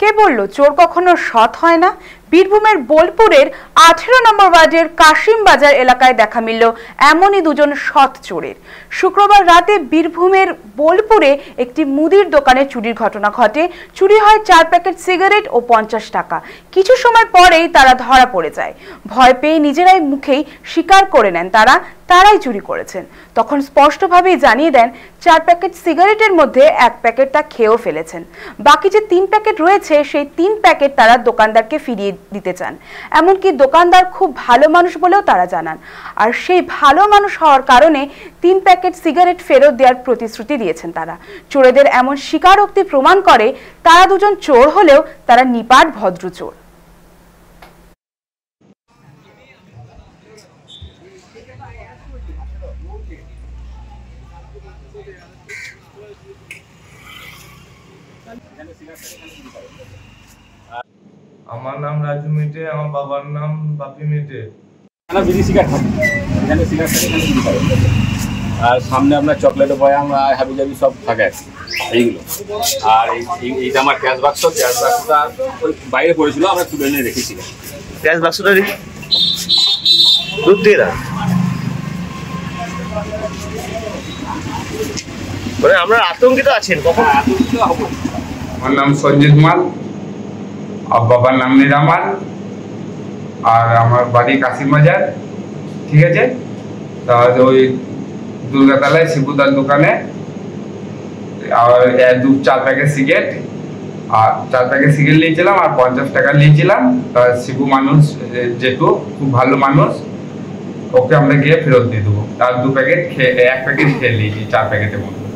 কে বলল চোর কখনো সৎ হয় না? বীরভূমের বোলপুরের 18 নম্বর ওয়ার্ডের কাশিম বাজার এলাকায় দেখা মিলল এমনই দুজন সৎ চোরের। শুক্রবার রাতে বীরভূমের বোলপুরে একটি মুদির দোকানে চুরির ঘটনা ঘটে। চুরি হয় 4 প্যাকেট সিগারেট ও 50 টাকা। কিছু সময় পরেই তারা ধরা পড়ে যায়। ভয় পেয়ে নিজেরাই মুখেই স্বীকার করে নেন তারাই চুরি করেছেন। তখন স্পষ্টভাবেই জানিয়ে দেন 4 প্যাকেট সিগারেটের মধ্যে 1 প্যাকেট তা খেয়েও ফেলেছেন। বাকি যে 3 প্যাকেট রয়েছে সেই 3 প্যাকেট তারা দোকানদারকে ফিরিয়ে দিতে চান। এমনকি দোকানদার খুব ভালো মানুষ বলেও তারা জানান। আর সেই ভালো মানুষ হওয়ার কারণে 3 প্যাকেট সিগারেট ফেরত দেওয়ার প্রতিশ্রুতি দিয়েছেন তারা। চোরেদের এমন স্বীকারোক্তি প্রমাণ করে তারা দুজন চোর হলেও তারা নিপাট ভদ্র চোর। আমার নাম রাজু মেটে, আমার বাবার নাম বাপি মেটে। আর সামনে আপনার চকলেটের বয়াম আর হাবিজাবি সব থাকে এইগুলো। আর এইটা আমার ক্যাশ বাক্সটা ওই বাইরে পড়েছিল, আমরা তুলে এনে রেখেছিলাম। ক্যাশ বাক্সটা দুধ দিয়ে দাও। মানে আমরা আতঙ্কিত আছেন কখন? আতঙ্কিত হবো। আমার নাম সঞ্জিত মাল, আর বাবার নাম নিরামাল, আর আমার বাড়ি কাশিম বাজার। ঠিক আছে, তাহলে ওই দুর্গাতলায় শিবুদার দোকানে আর 4 প্যাকেট সিগারেট আর 4 প্যাকেট সিগারেট নিয়েছিলাম আর 50 টাকা নিয়েছিলাম। তার শিবু মানুষ যেহেতু খুব ভালো মানুষ, ওকে আমরা গিয়ে ফেরত দিয়ে দেবো। তার 2 প্যাকেট খেয়ে 1 প্যাকেট খেয়ে নিয়েছি 4 প্যাকেটের মধ্যে।